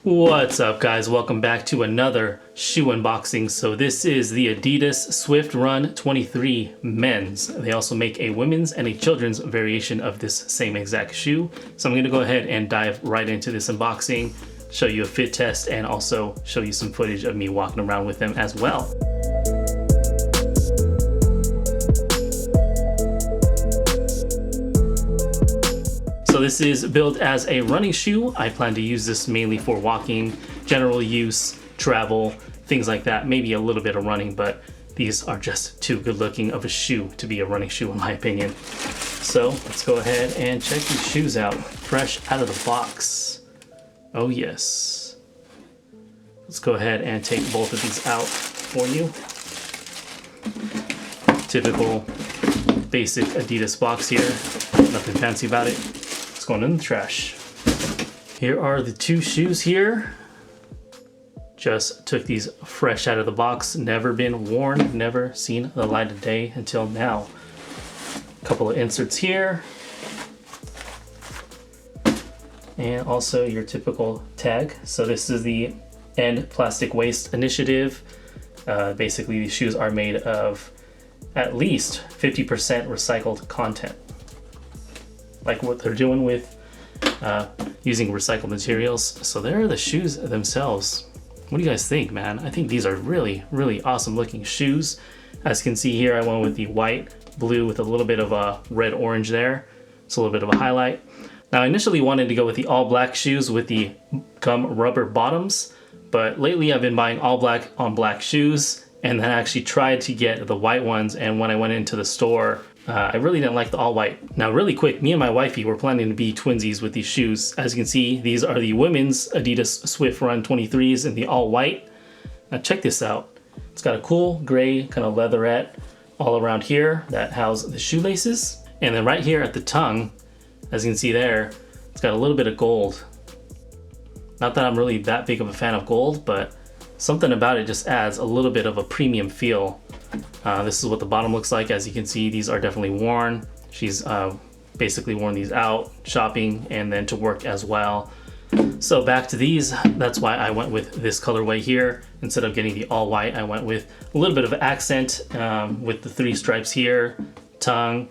What's up guys, welcome back to another shoe unboxing. So this is the Adidas Swiftrun 23 men's. They also make a women's and a children's variation of this same exact shoe. So I'm going to go ahead and dive right into this unboxing, show you a fit test, and also show you some footage of me walking around with them as well. So this is built as a running shoe. I plan to use this mainly for walking, general use, travel, things like that. Maybe a little bit of running, but these are just too good looking of a shoe to be a running shoe in my opinion. So let's go ahead and check these shoes out. Fresh out of the box. Oh yes. Let's go ahead and take both of these out for you. Typical basic Adidas box here. Nothing fancy about it. Going in the trash. Here are the two shoes here. Just took these fresh out of the box, never been worn, never seen the light of day until now. A couple of inserts here. And also your typical tag. So this is the End Plastic Waste Initiative. Basically these shoes are made of at least 50% recycled content. Like what they're doing with using recycled materials. So there are the shoes themselves. What do you guys think, man? I think these are really, really awesome looking shoes. As you can see here, I went with the white, blue with a little bit of a red orange there. It's a little bit of a highlight. Now I initially wanted to go with the all black shoes with the gum rubber bottoms, but lately I've been buying all black on black shoes, and then I actually tried to get the white ones, and when I went into the store, I really didn't like the all white. Now really quick, me and my wifey were planning to be twinsies with these shoes. As you can see, these are the women's Adidas Swiftrun 23s in the all white. Now check this out. It's got a cool gray kind of leatherette all around here that house the shoelaces. And then right here at the tongue, as you can see there, it's got a little bit of gold. Not that I'm really that big of a fan of gold, but something about it just adds a little bit of a premium feel. This is what the bottom looks like. As you can see, these are definitely worn. She's basically worn these out shopping and then to work as well. So back to these, that's why I went with this colorway here. Instead of getting the all white, I went with a little bit of accent with the 3 stripes here, tongue,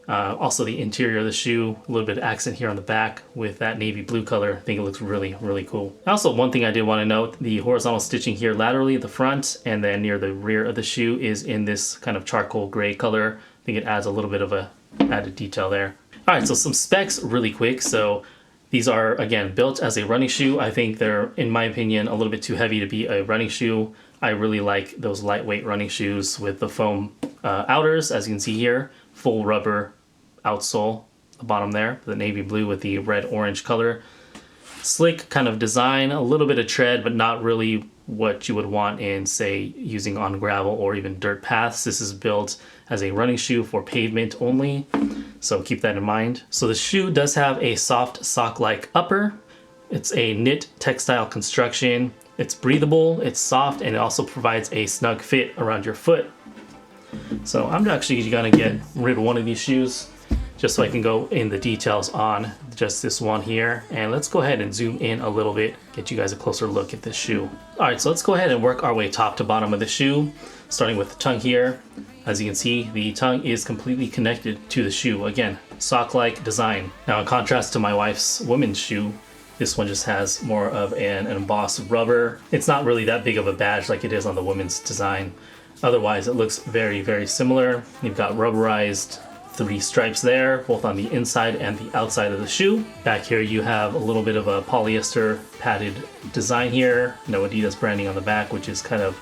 also the interior of the shoe, a little bit of accent here on the back with that navy blue color. I think it looks really, really cool. Also, one thing I did want to note, the horizontal stitching here laterally at the front and then near the rear of the shoe is in this kind of charcoal gray color. I think it adds a little bit of a added detail there. All right, so some specs really quick. So these are, again, built as a running shoe. I think they're, in my opinion, a little bit too heavy to be a running shoe. I really like those lightweight running shoes with the foam outers, as you can see here, full rubber outsole, the bottom there, the navy blue with the red orange color. Slick kind of design, a little bit of tread, but not really what you would want in, say, using on gravel or even dirt paths. This is built as a running shoe for pavement only, so keep that in mind. So the shoe does have a soft sock-like upper. It's a knit textile construction. It's breathable, it's soft, and it also provides a snug fit around your foot. So I'm actually gonna get rid of one of these shoes just so I can go in the details on just this one here. And let's go ahead and zoom in a little bit, get you guys a closer look at this shoe. All right, so let's go ahead and work our way top to bottom of the shoe, starting with the tongue here. As you can see, the tongue is completely connected to the shoe. Again, sock-like design. Now, in contrast to my wife's women's shoe, this one just has more of an embossed rubber. It's not really that big of a badge like it is on the women's design. Otherwise, it looks very, very similar. You've got rubberized 3 stripes there, both on the inside and the outside of the shoe. Back here you have a little bit of a polyester padded design here. No Adidas branding on the back, which is kind of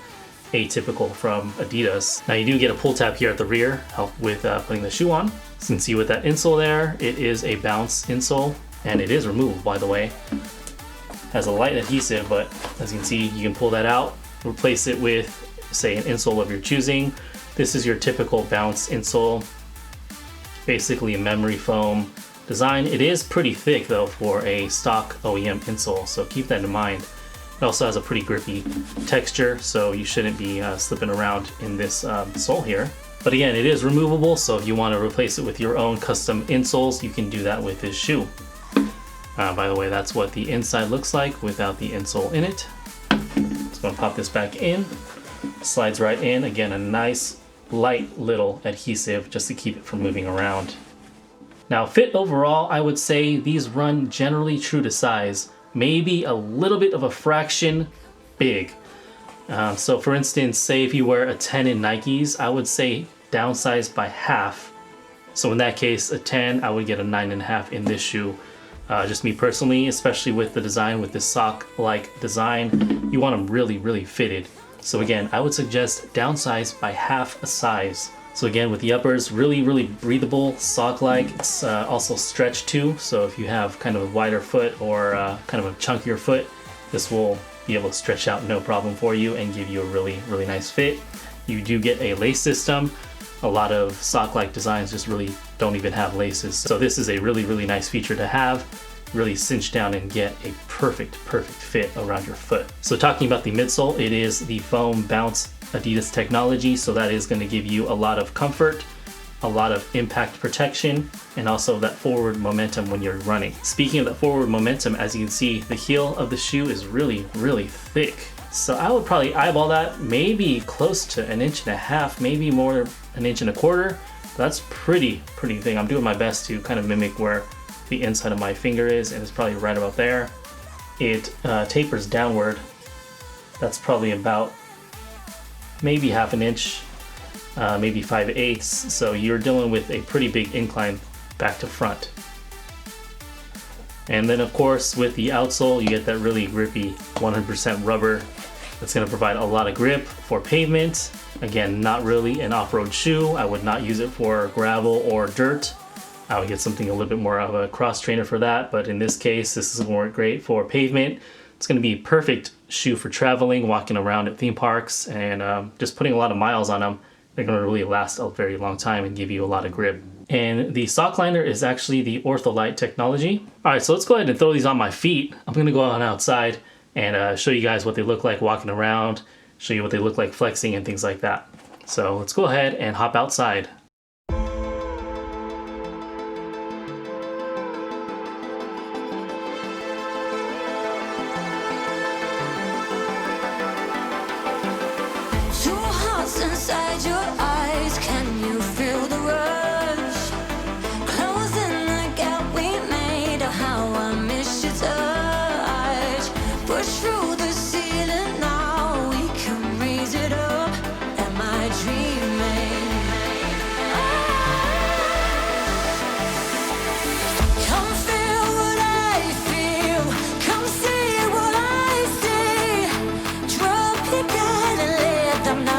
atypical from Adidas. Now you do get a pull tab here at the rear, help with putting the shoe on. You can see with that insole there, it is a bounce insole, and it is removable, by the way. Has a light adhesive, but as you can see, you can pull that out, replace it with, say, an insole of your choosing. This is your typical bounce insole. Basically a memory foam design. It is pretty thick though for a stock OEM insole, so keep that in mind. It also has a pretty grippy texture, so you shouldn't be slipping around in this sole here. But again, it is removable, so if you want to replace it with your own custom insoles, you can do that with this shoe. By the way, that's what the inside looks like without the insole in it. Just gonna pop this back in. Slides right in. Again, a nice light little adhesive just to keep it from moving around. Now, fit overall, I would say these run generally true to size, maybe a little bit of a fraction big. So for instance, say if you wear a 10 in Nikes, I would say downsize by half. So in that case, a 10, I would get a 9.5 in this shoe. Just me personally, especially with the design, with this sock-like design, you want them really, really fitted. So again, I would suggest downsize by half a size. So again, with the uppers, really, really breathable, sock-like. It's also stretched too. So if you have kind of a wider foot or kind of a chunkier foot, this will be able to stretch out no problem for you and give you a really, really nice fit. You do get a lace system. A lot of sock-like designs just really don't even have laces. So this is a really, really nice feature to have. Really cinch down and get a perfect fit around your foot. So talking about the midsole, it is the foam bounce Adidas technology. So that is going to give you a lot of comfort, a lot of impact protection, and also that forward momentum when you're running. Speaking of that forward momentum, as you can see, the heel of the shoe is really, really thick. So I would probably eyeball that, maybe close to 1.5 inches, maybe more 1.25 inches. That's pretty thick. I'm doing my best to kind of mimic where the inside of my finger is, and it's probably right about there. It tapers downward. That's probably about maybe 1/2 inch, maybe 5/8. So you're dealing with a pretty big incline back to front. And then of course with the outsole, you get that really grippy 100% rubber. That's going to provide a lot of grip for pavement. Again, not really an off-road shoe. I would not use it for gravel or dirt. I would get something a little bit more of a cross trainer for that, but in this case, this is going to work great for pavement. It's going to be a perfect shoe for traveling, walking around at theme parks, and just putting a lot of miles on them. They're going to really last a very long time and give you a lot of grip. And the sockliner is actually the OrthoLite technology. All right, so let's go ahead and throw these on my feet. I'm going to go on outside and show you guys what they look like walking around, show you what they look like flexing and things like that. So let's go ahead and hop outside. Inside your eyes, can you feel the rush? Closing the gap we made, oh, how I miss your touch. Push through the ceiling now, we can raise it up. Am I dreaming? Come feel what I feel, come see what I see. Drop your guard and let them know.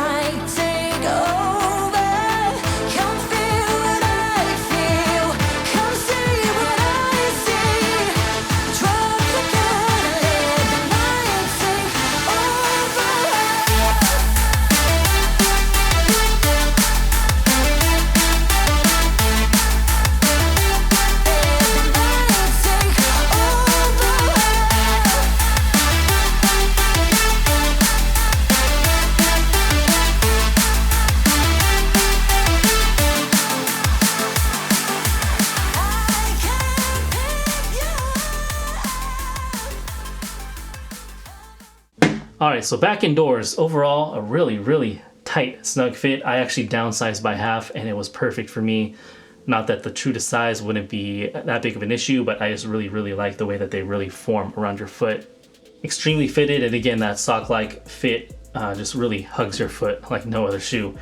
Alright, so back indoors, overall a really, really tight, snug fit. I actually downsized by half and it was perfect for me. Not that the true to size wouldn't be that big of an issue, but I just really, really like the way that they really form around your foot. Extremely fitted, and again, that sock-like fit just really hugs your foot like no other shoe.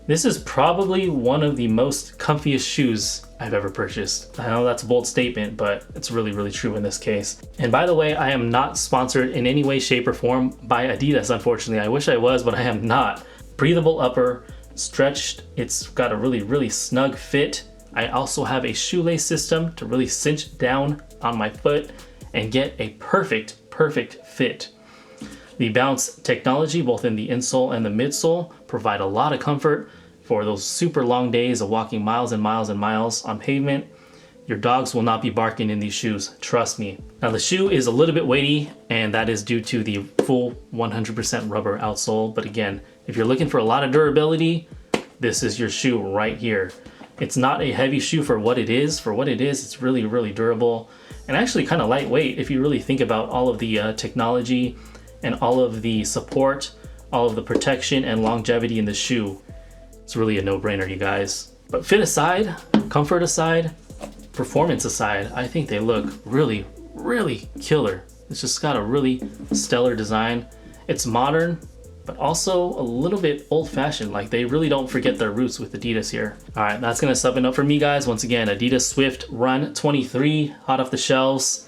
This is probably one of the most comfiest shoes I've ever purchased. I know that's a bold statement, but it's really, really true in this case. And by the way, I am not sponsored in any way, shape, or form by Adidas, unfortunately. I wish I was, but I am not. Breathable upper, stretched, it's got a really, really snug fit. I also have a shoelace system to really cinch down on my foot and get a perfect fit. The bounce technology, both in the insole and the midsole, provide a lot of comfort for those super long days of walking miles and miles and miles on pavement. Your dogs will not be barking in these shoes, trust me. Now the shoe is a little bit weighty, and that is due to the full 100% rubber outsole. But again, if you're looking for a lot of durability, this is your shoe right here. It's not a heavy shoe for what it is. For what it is, it's really, really durable. and actually kind of lightweight if you really think about all of the technology and all of the support, all of the protection and longevity in the shoe. It's really a no-brainer, you guys. But fit aside, comfort aside, performance aside, I think they look really, really killer. It's just got a really stellar design. It's modern, but also a little bit old-fashioned. Like, they really don't forget their roots with Adidas here. All right, that's gonna sum it up for me, guys. Once again, Adidas Swiftrun 23, hot off the shelves.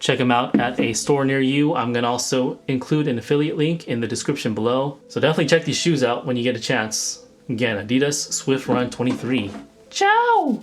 Check them out at a store near you. I'm gonna also include an affiliate link in the description below. So definitely check these shoes out when you get a chance. Again, Adidas Swiftrun 23. Ciao!